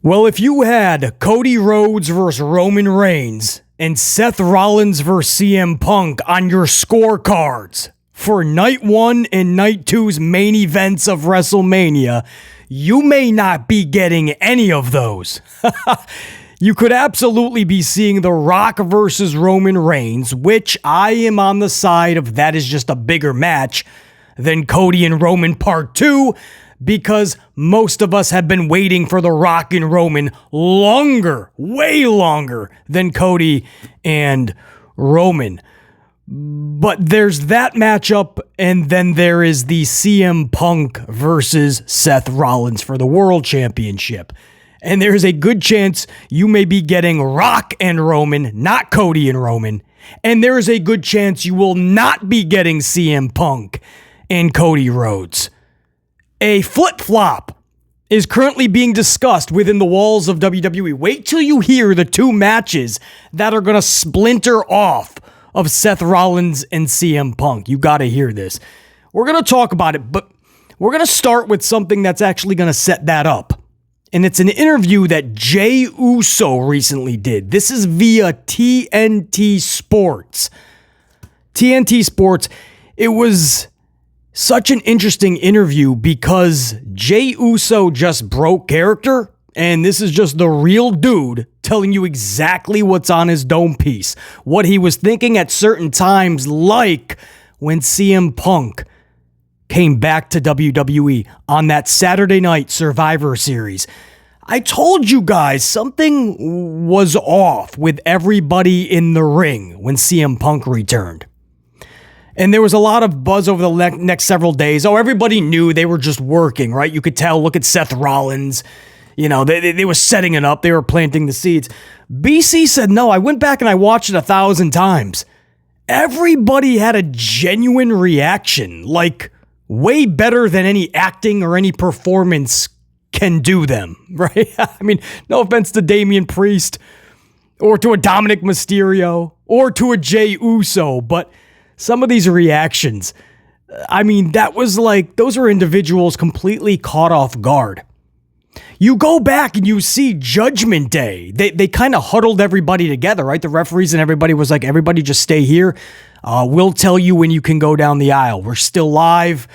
Well, if you had Cody Rhodes versus Roman Reigns and Seth Rollins versus CM Punk on your scorecards for night 1 and night 2's main events of WrestleMania, you may not be getting any of those. You could absolutely be seeing The Rock versus Roman Reigns, which I am on the side of that is just a bigger match than Cody and Roman Part 2, because most of us have been waiting for The Rock and Roman longer, way longer than Cody and Roman. But there's that matchup, and then there is the CM Punk versus Seth Rollins for the World Championship. And there's a good chance you may be getting Rock and Roman, not Cody and Roman. And there is a good chance you will not be getting CM Punk and Cody Rhodes. A flip-flop is currently being discussed within the walls of WWE. Wait till you hear the two matches that are going to splinter off of Seth Rollins and CM Punk. You got to hear this. We're going to talk about it, but we're going to start with something that's actually going to set that up. And it's an interview that Jey Uso recently did. This is via TNT Sports. TNT Sports, it was such an interesting interview because Jey Uso just broke character, and this is just the real dude telling you exactly what's on his dome piece, what he was thinking at certain times, like when CM Punk came back to WWE on that Saturday Night Survivor Series. I told you guys something was off with everybody in the ring when CM Punk returned. And there was a lot of buzz over the next several days. Oh, everybody knew they were just working, right? You could tell, look at Seth Rollins. You know, they were setting it up. They were planting the seeds. BC said, no, I went back and I watched it 1,000 times. Everybody had a genuine reaction, like way better than any acting or any performance can do them, right? I mean, no offense to Damian Priest or to a Dominic Mysterio or to a Jey Uso, but some of these reactions, I mean, that was like, those are individuals completely caught off guard. You go back and you see Judgment Day. They kind of huddled everybody together, right? The referees and everybody was like, everybody just stay here. We'll tell you when you can go down the aisle. We're still live.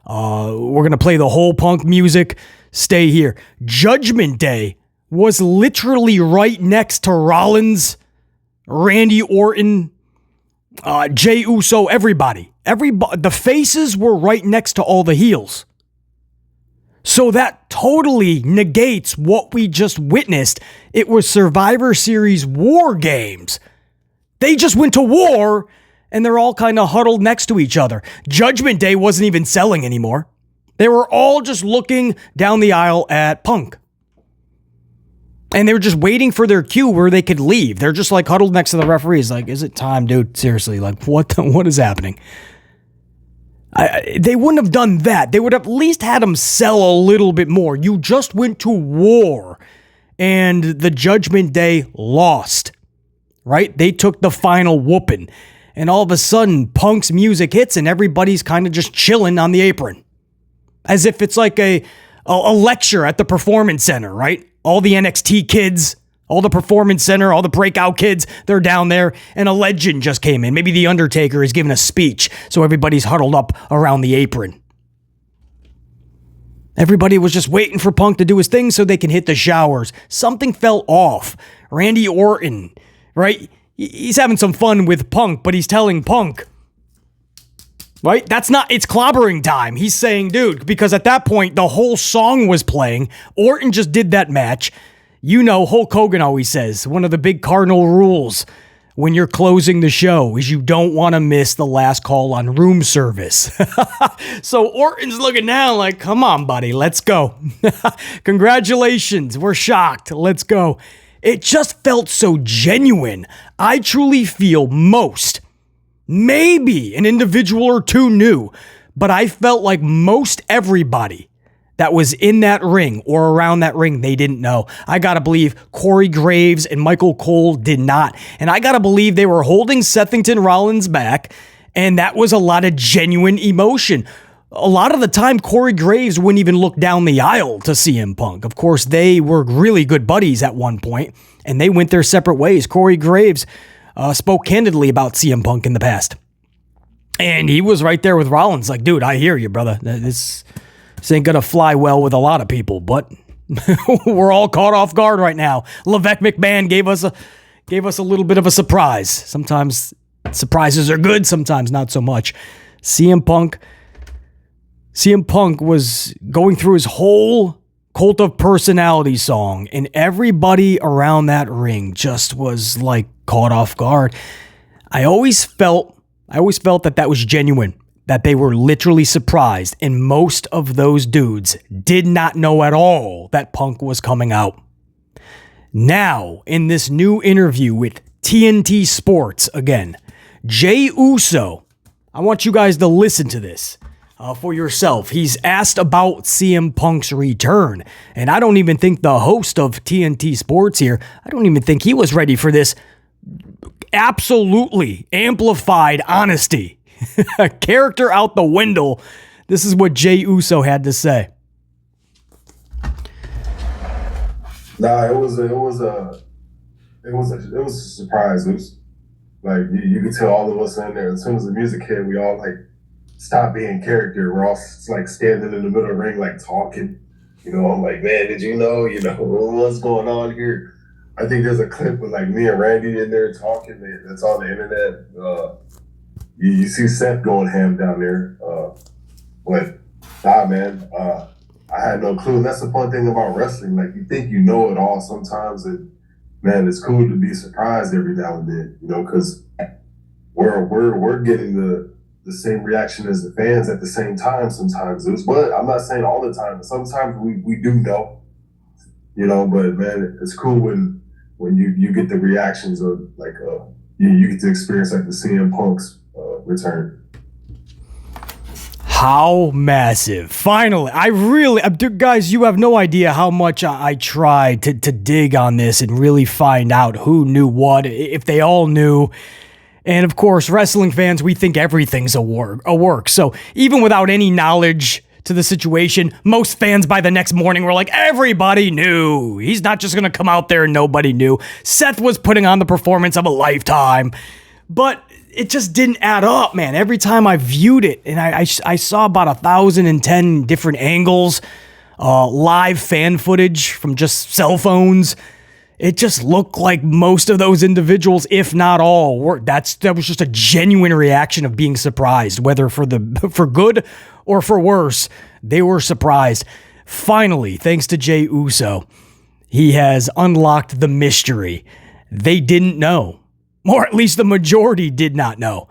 We're going to play the whole Punk music. Stay here. Judgment Day was literally right next to Rollins, Randy Orton, Jey Uso, everybody. The faces were right next to all the heels. So that totally negates what we just witnessed. It was Survivor Series War Games. They just went to war, and they're all kind of huddled next to each other. Judgment Day wasn't even selling anymore. They were all just looking down the aisle at Punk. And they were just waiting for their cue where they could leave. They're just like huddled next to the referees. Like, is it time, dude? Seriously, like what is happening? They wouldn't have done that. They would have at least had them sell a little bit more. You just went to war and the Judgment Day lost, right? They took the final whooping. And all of a sudden, Punk's music hits and everybody's kind of just chilling on the apron. As if it's like a lecture at the Performance Center, right? All the NXT kids, all the Performance Center, all the breakout kids, they're down there, and a legend just came in. Maybe The Undertaker is giving a speech, so everybody's huddled up around the apron. Everybody was just waiting for Punk to do his thing so they can hit the showers. Something fell off. Randy Orton, right? He's having some fun with Punk, but he's telling Punk, right? It's clobbering time. He's saying, dude, because at that point, the whole song was playing. Orton just did that match. You know, Hulk Hogan always says, one of the big cardinal rules when you're closing the show is you don't want to miss the last call on room service. So Orton's looking down like, come on, buddy, let's go. Congratulations. We're shocked. Let's go. It just felt so genuine. I truly feel maybe an individual or two knew, but I felt like most everybody that was in that ring or around that ring, they didn't know. I gotta believe Corey Graves and Michael Cole did not. And I gotta believe they were holding Sethington Rollins back, and that was a lot of genuine emotion. a lot of the time, Corey Graves wouldn't even look down the aisle to CM Punk. Of course, they were really good buddies at one point, and they went their separate ways. Corey Graves spoke candidly about CM Punk in the past. And he was right there with Rollins, like, dude, I hear you, brother. This ain't going to fly well with a lot of people, but we're all caught off guard right now. Levesque McMahon gave us a little bit of a surprise. Sometimes surprises are good, sometimes not so much. CM Punk was going through his whole Cult of Personality song, and everybody around that ring just was like caught off guard. I always felt that was genuine, that they were literally surprised, and most of those dudes did not know at all that Punk was coming out. Now, in this new interview with TNT Sports again, Jey Uso, I want you guys to listen to this for yourself. He's asked about CM Punk's return, and I don't even think the host of TNT Sports here, I don't even think he was ready for this absolutely amplified honesty. Character out the window. This is what Jey Uso had to say. Nah, it was a surprise. It was like you could tell all of us in there. As soon as the music hit, we all like stopped being character. We're all like standing in the middle of the ring, like talking. I'm like, man, did you know? What's going on here? I think there's a clip with like me and Randy in there talking. That's on the internet. You see Seth going ham down there. But nah, man, I had no clue. And that's the fun thing about wrestling. Like, you think you know it all sometimes, and man, it's cool to be surprised every now and then. Because we're getting the same reaction as the fans at the same time sometimes. But I'm not saying all the time. Sometimes we do know. But man, it's cool when you get the reactions of like you get to experience like the CM Punk's return. How massive. Finally, guys, you have no idea how much I tried to dig on this and really find out who knew what, if they all knew. And of course, wrestling fans, we think everything's a work. So even without any knowledge to the situation, most fans by the next morning were like, everybody knew. He's not just going to come out there and nobody knew. Seth was putting on the performance of a lifetime. But it just didn't add up, man. Every time I viewed it, and I saw about 1,010 different angles, live fan footage from just cell phones, it just looked like most of those individuals, if not all, that was just a genuine reaction of being surprised, whether for good or for worse. They were surprised. Finally, thanks to Jey Uso, he has unlocked the mystery. They didn't know. Or at least the majority did not know.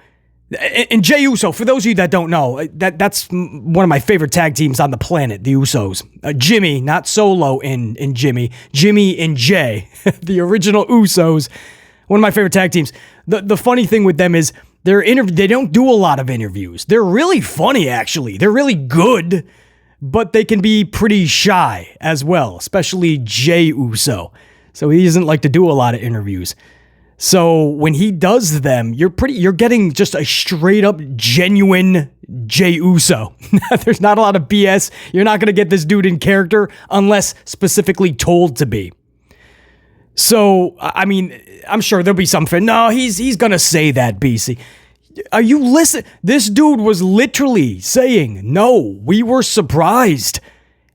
And Jey Uso, for those of you that don't know, that's one of my favorite tag teams on the planet, the Usos. Jimmy, not Solo and Jimmy. Jimmy and Jay, the original Usos, one of my favorite tag teams. The funny thing with them is they don't do a lot of interviews. They're really funny, actually. They're really good, but they can be pretty shy as well, especially Jey Uso. So he doesn't like to do a lot of interviews. So when he does them, you're getting just a straight up genuine Jey Uso. There's not a lot of BS. You're not going to get this dude in character unless specifically told to be. So, I mean, I'm sure there'll be some fan. No, he's going to say that, BC. Are you listening? This dude was literally saying, no, we were surprised.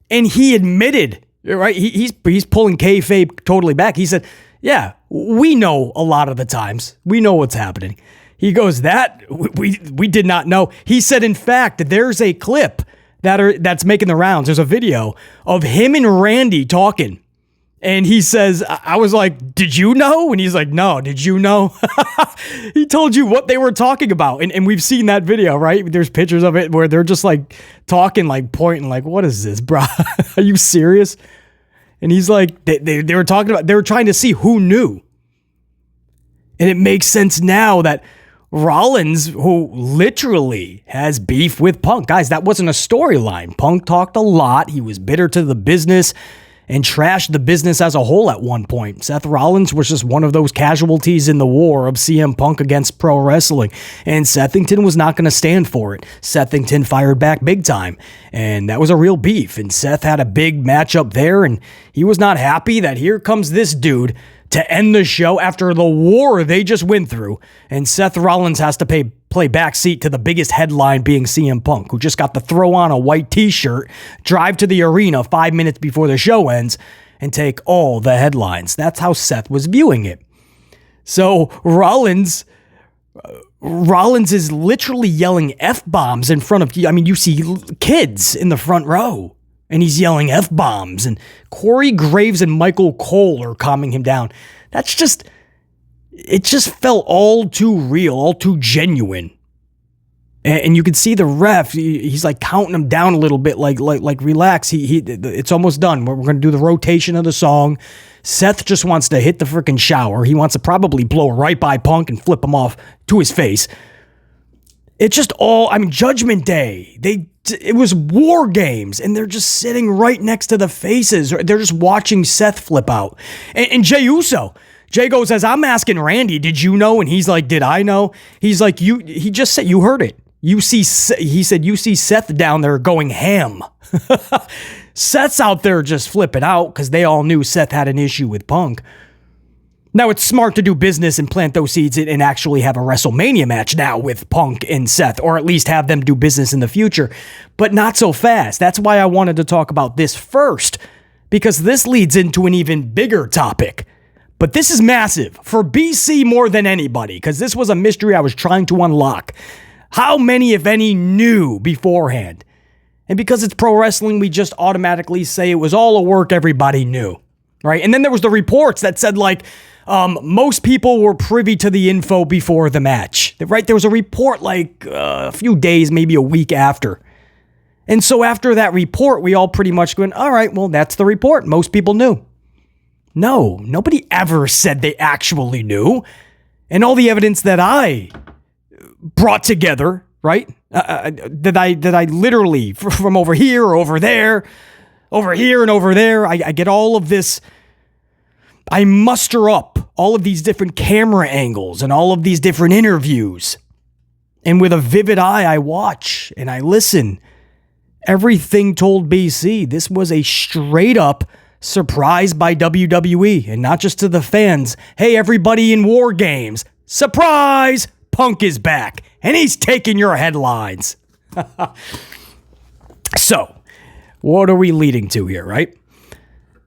And he admitted, right? He's pulling kayfabe totally back. He said, yeah, we know a lot of the times. We know what's happening. He goes, that we did not know. He said, in fact, there's a clip that's making the rounds. There's a video of him and Randy talking. And he says, I was like, did you know? And he's like, no, did you know? He told you what they were talking about. And we've seen that video, right? There's pictures of it where they're just like talking, like pointing, like, what is this, bro? Are you serious? And he's like, they were talking about, they were trying to see who knew. And it makes sense now that Rollins, who literally has beef with Punk. Guys, that wasn't a storyline. Punk talked a lot. He was bitter to the business. and trashed the business as a whole at one point. Seth Rollins was just one of those casualties in the war of CM Punk against pro wrestling, and Sethington was not going to stand for it. Sethington fired back big time, and that was a real beef, and Seth had a big matchup there, and he was not happy that here comes this dude to end the show after the war they just went through, and Seth Rollins has to play backseat to the biggest headline being CM Punk, who just got to throw on a white t-shirt, drive to the arena 5 minutes before the show ends, and take all the headlines. That's how Seth was viewing it. So Rollins is literally yelling F-bombs in front of, you see kids in the front row, and he's yelling F-bombs, and Corey Graves and Michael Cole are calming him down. It just felt all too real, all too genuine. And you can see the ref, he's like counting him down a little bit, like relax, it's almost done. We're going to do the rotation of the song. Seth just wants to hit the freaking shower. He wants to probably blow right by Punk and flip him off to his face. It's just Judgment Day. It was War Games, and they're just sitting right next to the faces. They're just watching Seth flip out. And Jey Uso, Jey goes, as I'm asking Randy, did you know? And he's like, did I know? He's like, he just said, you heard it. He said, you see Seth down there going ham. Seth's out there just flipping out because they all knew Seth had an issue with Punk. Now, it's smart to do business and plant those seeds and actually have a WrestleMania match now with Punk and Seth, or at least have them do business in the future, but not so fast. That's why I wanted to talk about this first, because this leads into an even bigger topic. But this is massive for BC more than anybody, because this was a mystery I was trying to unlock. How many, if any, knew beforehand? And because it's pro wrestling, we just automatically say it was all a work, everybody knew, right? And then there was the reports that said, most people were privy to the info before the match, right? There was a report a few days, maybe a week after. And so after that report, we all pretty much went, all right, well, that's the report. Most people knew. No, nobody ever said they actually knew. And all the evidence that I brought together, right? That I literally, from over here, over there, over here and over there, I get all of this. I muster up all of these different camera angles and all of these different interviews. And with a vivid eye, I watch and I listen. Everything told BC this was a straight up surprise by WWE, and not just to the fans. Hey, everybody in War Games, surprise! Punk is back, and he's taking your headlines. So, what are we leading to here, right?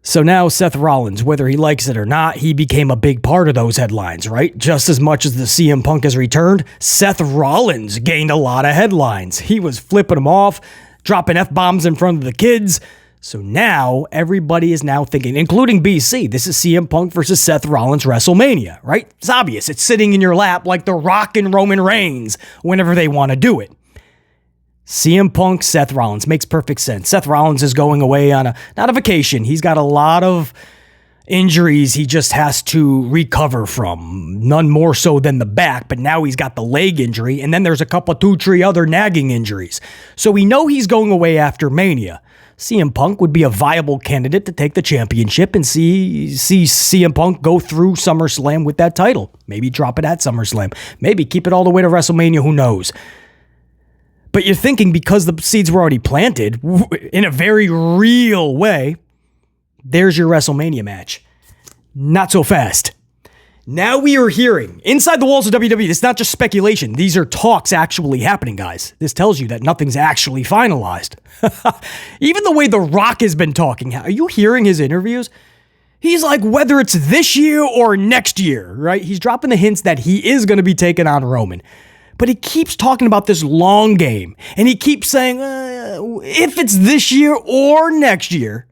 So now Seth Rollins, whether he likes it or not, he became a big part of those headlines, right? Just as much as the CM Punk has returned, Seth Rollins gained a lot of headlines. He was flipping them off, dropping F-bombs in front of the kids. So now everybody is now thinking, including BC, this is CM Punk versus Seth Rollins WrestleMania, right? It's obvious. It's sitting in your lap like The Rock and Roman Reigns whenever they want to do it. CM Punk, Seth Rollins, makes perfect sense. Seth Rollins is going away on not a vacation. He's got a lot of injuries he just has to recover from. None more so than the back, but now he's got the leg injury, and then there's a couple, 2-3 other nagging injuries. So we know he's going away after Mania. CM Punk would be a viable candidate to take the championship and see CM Punk go through SummerSlam with that title. Maybe drop it at SummerSlam. Maybe keep it all the way to WrestleMania. Who knows? But you're thinking, because the seeds were already planted in a very real way, there's your WrestleMania match. Not so fast. Now we are hearing inside the walls of WWE. It's not just speculation. These are talks actually happening, guys. This tells you that nothing's actually finalized. Even the way The Rock has been talking. Are you hearing his interviews? He's like, whether it's this year or next year, right? He's dropping the hints that he is going to be taking on Roman. But he keeps talking about this long game. And he keeps saying, if it's this year or next year.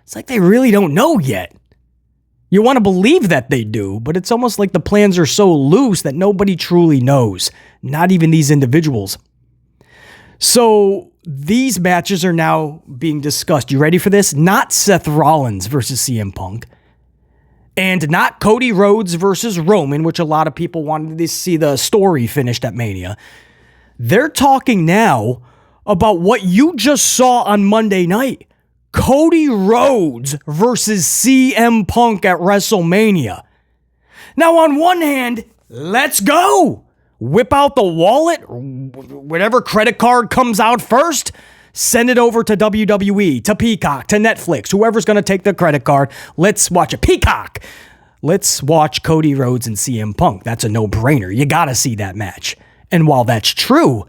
It's like they really don't know yet. You want to believe that they do, but it's almost like the plans are so loose that nobody truly knows. Not even these individuals. So these matches are now being discussed. You ready for this? Not Seth Rollins versus CM Punk. And not Cody Rhodes versus Roman, which a lot of people wanted to see the story finished at Mania. They're talking now about what you just saw on Monday night. Cody Rhodes versus CM Punk at WrestleMania. Now, on one hand, let's go. Whip out the wallet, whatever credit card comes out first, send it over to WWE, to Peacock, to Netflix, whoever's going to take the credit card. Let's watch it. Peacock. Let's watch Cody Rhodes and CM Punk. That's a no-brainer. You got to see that match. And while that's true,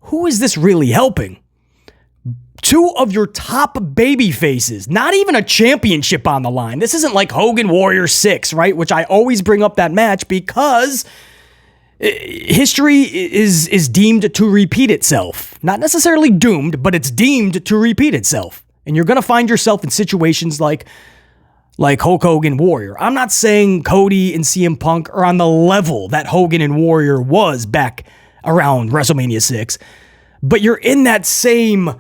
who is this really helping? Two of your top baby faces, not even a championship on the line. This isn't like Hogan Warrior 6, right? Which I always bring up that match because history is deemed to repeat itself. Not necessarily doomed, but it's deemed to repeat itself. And you're going to find yourself in situations like Hulk Hogan Warrior. I'm not saying Cody and CM Punk are on the level that Hogan and Warrior was back around WrestleMania 6, but you're in that same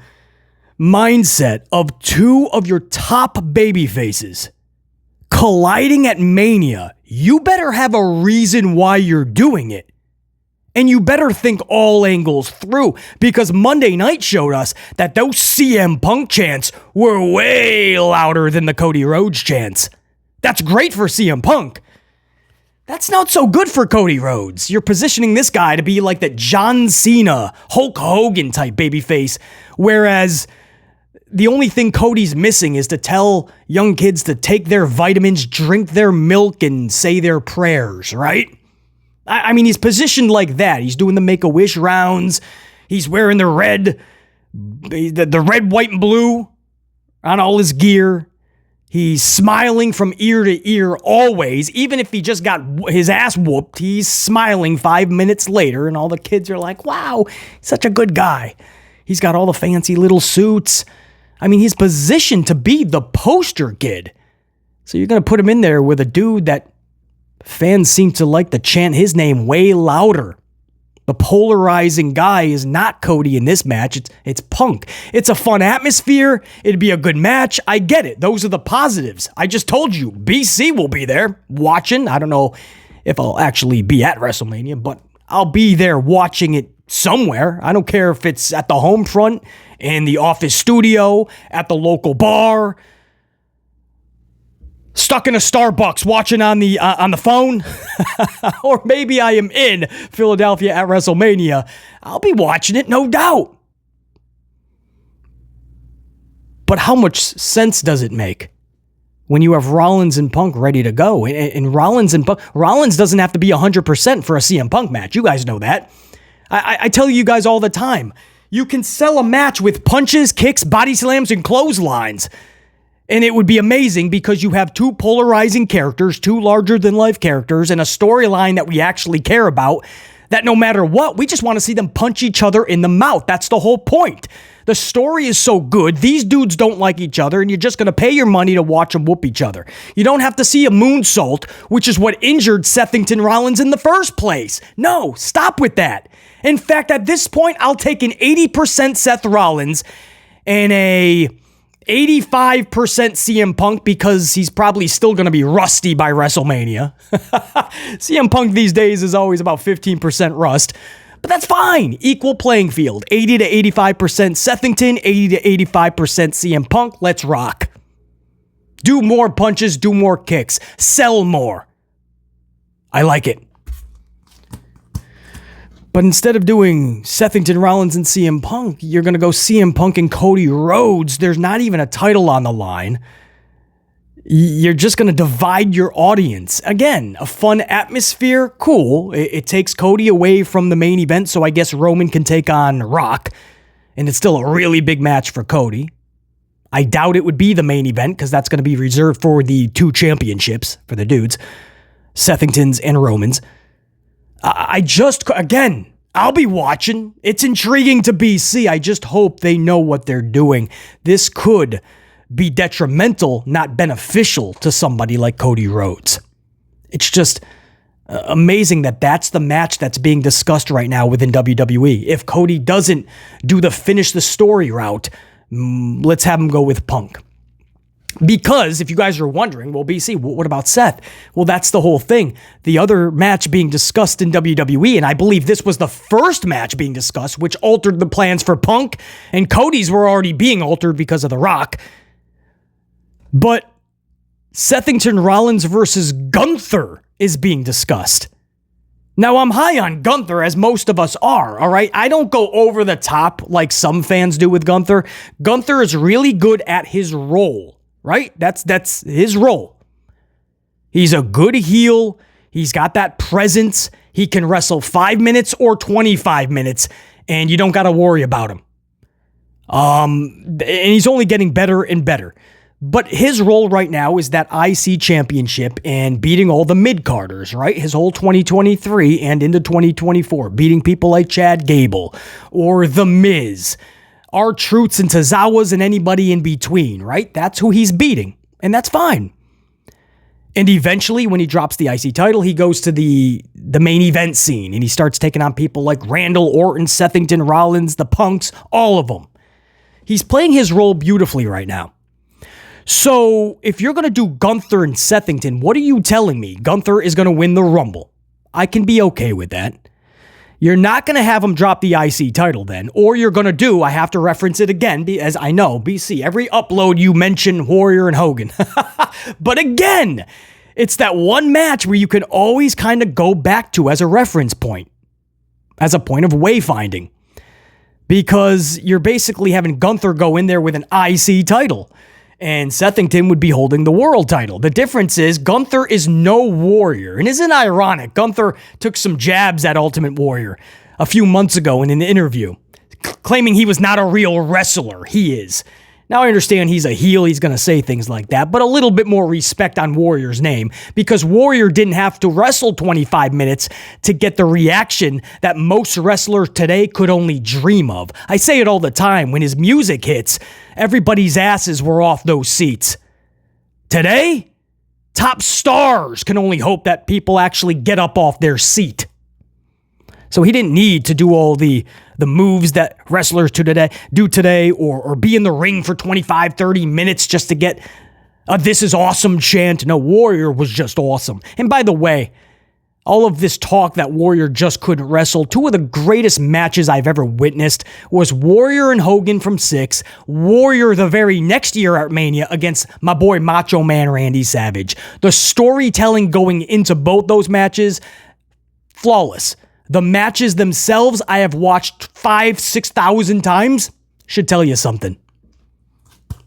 mindset of two of your top baby faces colliding at Mania. You better have a reason why you're doing it. And you better think all angles through, because Monday night showed us that those CM Punk chants were way louder than the Cody Rhodes chants. That's great for CM Punk. That's not so good for Cody Rhodes. You're positioning this guy to be like the John Cena, Hulk Hogan type babyface, whereas the only thing Cody's missing is to tell young kids to take their vitamins, drink their milk, and say their prayers, right? I mean, he's positioned like that. He's doing the Make-A-Wish rounds. He's wearing the red, white, and blue on all his gear. He's smiling from ear to ear always. Even if he just got his ass whooped, he's smiling 5 minutes later, and all the kids are like, wow, such a good guy. He's got all the fancy little suits. I mean, he's positioned to be the poster kid. So you're going to put him in there with a dude that fans seem to like to chant his name way louder. The polarizing guy is not Cody in this match. It's Punk. It's a fun atmosphere. It'd be a good match. I get it. Those are the positives. I just told you, BC will be there watching. I don't know if I'll actually be at WrestleMania, but I'll be there watching it somewhere. I don't care if it's at the home front, in the office studio, at the local bar, stuck in a Starbucks watching on the phone, or maybe I am in Philadelphia at WrestleMania. I'll be watching it, no doubt. But how much sense does it make when you have Rollins and Punk ready to go? And Rollins doesn't have to be 100% for a CM Punk match. You guys know that. I tell you guys all the time, you can sell a match with punches, kicks, body slams, and clotheslines. And it would be amazing because you have two polarizing characters, two larger-than-life characters, and a storyline that we actually care about, that no matter what, we just want to see them punch each other in the mouth. That's the whole point. The story is so good, these dudes don't like each other, and you're just going to pay your money to watch them whoop each other. You don't have to see a moonsault, which is what injured Sethington Rollins in the first place. No, stop with that. In fact, at this point, I'll take an 80% Seth Rollins and a 85% CM Punk, because he's probably still going to be rusty by WrestleMania. CM Punk these days is always about 15% rust, but that's fine. Equal playing field. 80 to 85% Sethington, 80 to 85% CM Punk. Let's rock. Do more punches, do more kicks, sell more. I like it. But instead of doing Sethington Rollins and CM Punk, you're going to go CM Punk and Cody Rhodes. There's not even a title on the line. You're just going to divide your audience. Again, a fun atmosphere, cool. It takes Cody away from the main event, so I guess Roman can take on Rock. And it's still a really big match for Cody. I doubt it would be the main event, because that's going to be reserved for the two championships for the dudes, Sethington's and Roman's. I'll be watching. It's intriguing to BC. I just hope they know what they're doing. This could be detrimental, not beneficial to somebody like Cody Rhodes. It's just amazing that that's the match that's being discussed right now within WWE. If Cody doesn't do the finish the story route, let's have him go with Punk. Because if you guys are wondering, well, BC, what about Seth? Well, that's the whole thing. The other match being discussed in WWE, and I believe this was the first match being discussed, which altered the plans for Punk, and Cody's were already being altered because of The Rock, But Sethington Rollins versus Gunther is being discussed. Now, I'm high on Gunther, as most of us are, all right? I don't go over the top like some fans do with Gunther. Gunther is really good at his role, right? That's his role. He's a good heel. He's got that presence. He can wrestle 5 minutes or 25 minutes, and you don't got to worry about him. And he's only getting better and better. But his role right now is that IC championship and beating all the mid-carders, right? His whole 2023 and into 2024, beating people like Chad Gable or The Miz, R-Truths and Tozawas and anybody in between, right? That's who he's beating, and that's fine. And eventually, when he drops the IC title, he goes to the main event scene, and he starts taking on people like Randall Orton, Sethington Rollins, the Punks, all of them. He's playing his role beautifully right now. So, if you're going to do Gunther and Sethington, what are you telling me? Gunther is going to win the Rumble. I can be okay with that. You're not going to have him drop the IC title then, or you're going to do, I have to reference it again, as I know, BC, every upload you mention Warrior and Hogan. But again, it's that one match where you can always kind of go back to as a reference point, as a point of wayfinding. Because you're basically having Gunther go in there with an IC title, and Sethington would be holding the world title. The difference is Gunther is no Warrior. And isn't it ironic? Gunther took some jabs at Ultimate Warrior a few months ago in an interview, claiming he was not a real wrestler. He is. Now, I understand he's a heel, he's going to say things like that, but a little bit more respect on Warrior's name, because Warrior didn't have to wrestle 25 minutes to get the reaction that most wrestlers today could only dream of. I say it all the time, when his music hits, everybody's asses were off those seats. Today, top stars can only hope that people actually get up off their seat. So he didn't need to do all the moves that wrestlers do today or be in the ring for 25, 30 minutes just to get a "this is awesome" chant. No, Warrior was just awesome. And by the way, all of this talk that Warrior just couldn't wrestle, two of the greatest matches I've ever witnessed was Warrior and Hogan from 6, Warrior the very next year at Mania against my boy Macho Man Randy Savage. The storytelling going into both those matches, flawless. The matches themselves, I have watched 5,000-6,000 times. Should tell you something.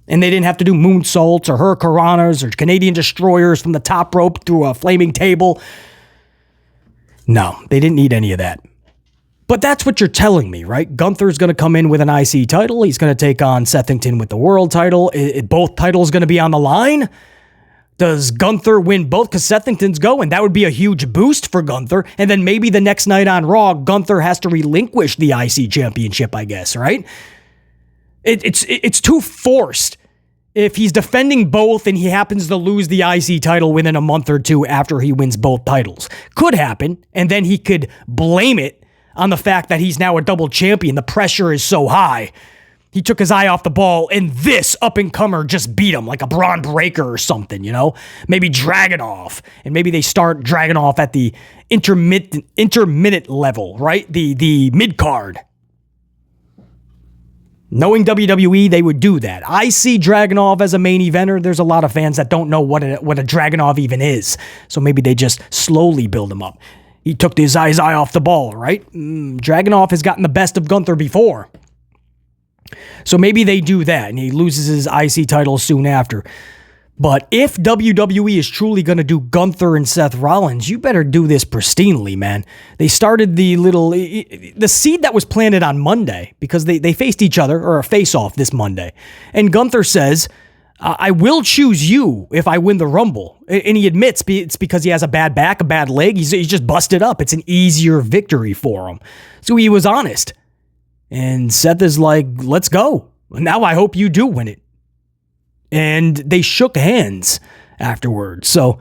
And they didn't have to do moonsaults or hurricanranas or Canadian destroyers from the top rope through a flaming table. No, they didn't need any of that. But that's what you're telling me, right? Gunther's going to come in with an IC title. He's going to take on Sethington with the world title. Both titles going to be on the line. Does Gunther win both? Because Sethington's going. That would be a huge boost for Gunther. And then maybe the next night on Raw, Gunther has to relinquish the IC championship, I guess, right? It's too forced. If he's defending both and he happens to lose the IC title within a month or two after he wins both titles. Could happen. And then he could blame it on the fact that he's now a double champion. The pressure is so high. He took his eye off the ball, and this up-and-comer just beat him like a Braun Breaker or something, you know? Maybe Dragunov, and maybe they start Dragunov at the intermittent level, right? The mid-card. Knowing WWE, they would do that. I see Dragunov as a main eventer. There's a lot of fans that don't know what a Dragunov even is, so maybe they just slowly build him up. He took his eye off the ball, right? Dragunov has gotten the best of Gunther before. So maybe they do that, and he loses his IC title soon after. But if WWE is truly going to do Gunther and Seth Rollins, you better do this pristinely, man. They started the seed that was planted on Monday, because they faced each other, or a face-off this Monday. And Gunther says, I will choose you if I win the Rumble. And he admits it's because he has a bad back, a bad leg. He's just busted up. It's an easier victory for him. So he was honest. And Seth is like, let's go. Now I hope you do win it. And they shook hands afterwards. So,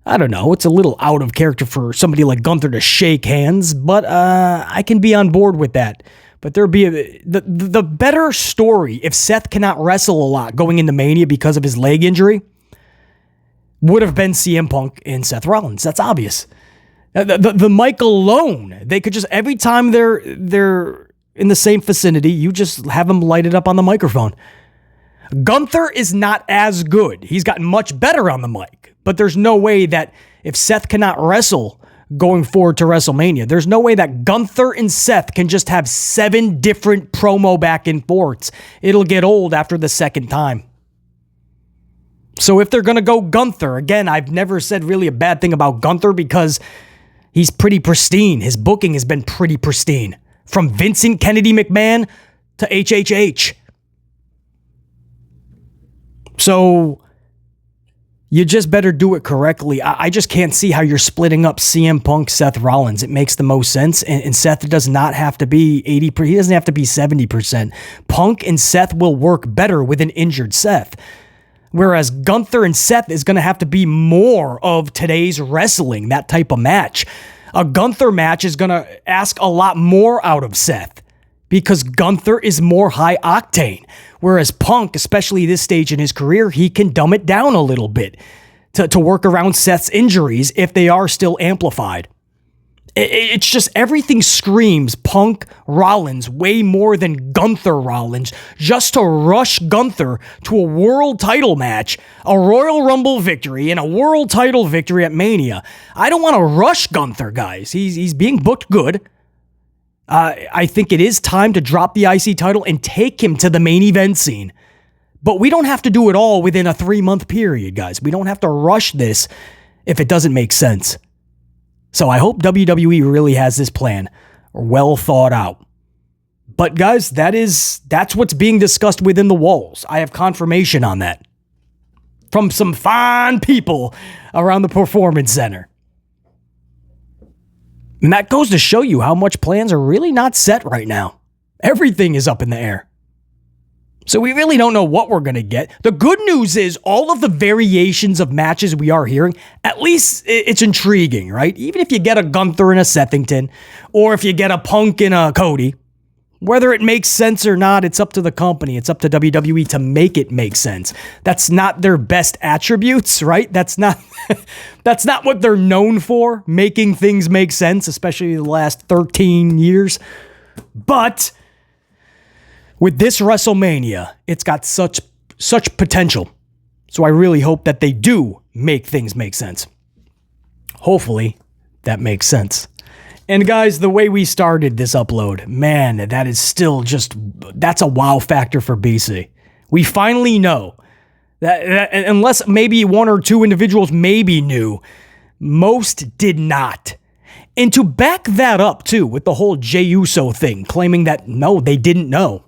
I don't know. It's a little out of character for somebody like Gunther to shake hands, but I can be on board with that. But there'd be the better story if Seth cannot wrestle a lot going into Mania because of his leg injury would have been CM Punk and Seth Rollins. That's obvious. The mic alone, they could just, every time they're in the same vicinity, you just have them light it up on the microphone. Gunther is not as good. He's gotten much better on the mic, but there's no way that if Seth cannot wrestle going forward to WrestleMania, there's no way that Gunther and Seth can just have 7 different promo back and forths. It'll get old after the second time. So if they're going to go Gunther, again, I've never said really a bad thing about Gunther because he's pretty pristine. His booking has been pretty pristine. From Vincent Kennedy McMahon to HHH. So you just better do it correctly. I just can't see how you're splitting up CM Punk, Seth Rollins. It makes the most sense. And Seth does not have to be 80%. He doesn't have to be 70%. Punk and Seth will work better with an injured Seth. Whereas Gunther and Seth is going to have to be more of today's wrestling, that type of match. A Gunther match is going to ask a lot more out of Seth because Gunther is more high octane. Whereas Punk, especially this stage in his career, he can dumb it down a little bit to work around Seth's injuries if they are still amplified. It's just everything screams Punk Rollins way more than Gunther Rollins just to rush Gunther to a world title match, a Royal Rumble victory, and a world title victory at Mania. I don't want to rush Gunther, guys. He's being booked good. I think it is time to drop the IC title and take him to the main event scene. But we don't have to do it all within a 3-month period, guys. We don't have to rush this if it doesn't make sense. So I hope WWE really has this plan well thought out. But guys, that's what's being discussed within the walls. I have confirmation on that from some fine people around the Performance Center. And that goes to show you how much plans are really not set right now. Everything is up in the air. So we really don't know what we're going to get. The good news is all of the variations of matches we are hearing, at least it's intriguing, right? Even if you get a Gunther and a Sethington, or if you get a Punk and a Cody, whether it makes sense or not, it's up to the company. It's up to WWE to make it make sense. That's not their best attributes, right? That's not what they're known for, making things make sense, especially the last 13 years. But with this WrestleMania, it's got such potential. So I really hope that they do make things make sense. Hopefully, that makes sense. And guys, the way we started this upload, man, that is still that's a wow factor for BC. We finally know that unless maybe 1 or 2 individuals maybe knew, most did not. And to back that up too, with the whole Jey Uso thing, claiming that no, they didn't know.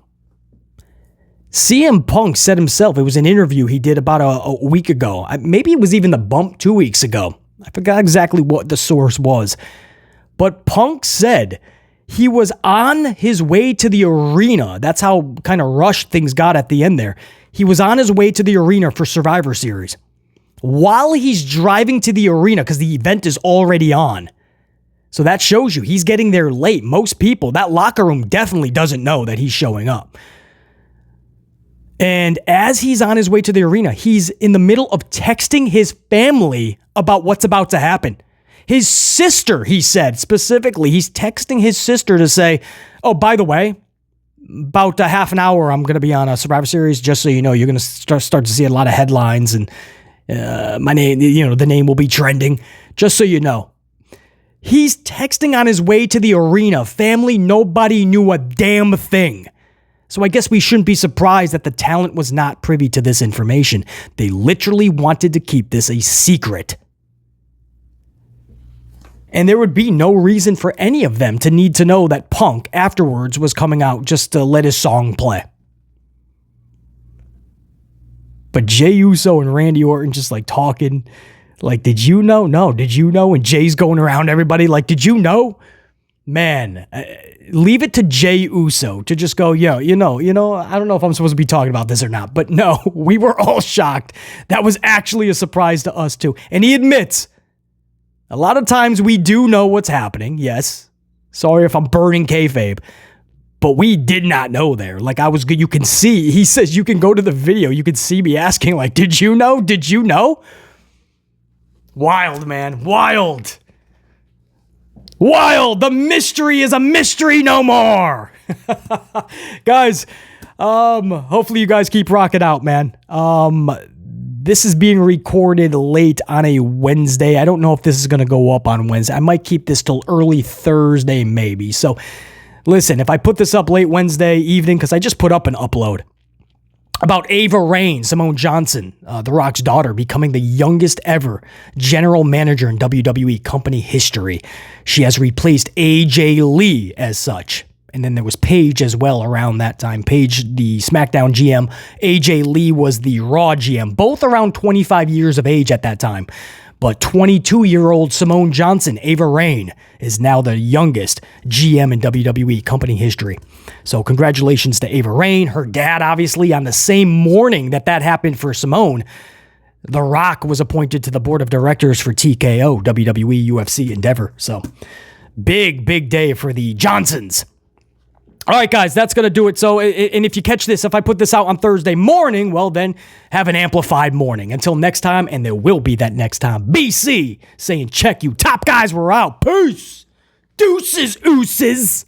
CM Punk said himself, it was an interview he did about a week ago. Maybe it was even the bump 2 weeks ago. I forgot exactly what the source was. But Punk said he was on his way to the arena. That's how kind of rushed things got at the end there. He was on his way to the arena for Survivor Series. While he's driving to the arena, because the event is already on. So that shows you he's getting there late. Most people, that locker room definitely doesn't know that he's showing up. And as he's on his way to the arena, he's in the middle of texting his family about what's about to happen. His sister, he said, specifically, he's texting his sister to say, oh, by the way, about a half an hour, I'm going to be on a Survivor Series. Just so you know, you're going to start to see a lot of headlines and my name, the name will be trending. Just so you know. He's texting on his way to the arena. Family, nobody knew a damn thing. So I guess we shouldn't be surprised that the talent was not privy to this information. They literally wanted to keep this a secret. And there would be no reason for any of them to need to know that Punk afterwards was coming out just to let his song play. But Jey Uso and Randy Orton just like talking, like, did you know? No, did you know? And Jay's going around everybody like, did you know? Man, leave it to Jey Uso to just go, yo, I don't know if I'm supposed to be talking about this or not, but no, we were all shocked. That was actually a surprise to us too. And he admits, a lot of times we do know what's happening. Yes. Sorry if I'm burning kayfabe, but we did not know there. Like you can see, he says you can go to the video. You can see me asking like, did you know? Did you know? Wild, man. Wild. The mystery is a mystery no more. Guys, Hopefully you guys keep rocking out, man. This is being recorded late on a Wednesday. I don't know if this is going to go up on Wednesday. I might keep this till early Thursday, maybe. So listen, if I put this up late Wednesday evening, because I just put up an upload about Ava Raine, Simone Johnson, The Rock's daughter, becoming the youngest ever general manager in WWE company history. She has replaced AJ Lee as such. And then there was Paige as well around that time. Paige, the SmackDown GM. AJ Lee was the Raw GM. Both around 25 years of age at that time. But 22-year-old Simone Johnson, Ava Raine, is now the youngest GM in WWE company history. So congratulations to Ava Raine. Her dad, obviously, on the same morning that happened for Simone, The Rock was appointed to the board of directors for TKO, WWE UFC Endeavor. So big day for the Johnsons. All right, guys, that's going to do it. So, and if you catch this, if I put this out on Thursday morning, well, then have an amplified morning. Until next time, and there will be that next time. BC saying, check you. Top guys, we're out. Peace. Deuces, ooses.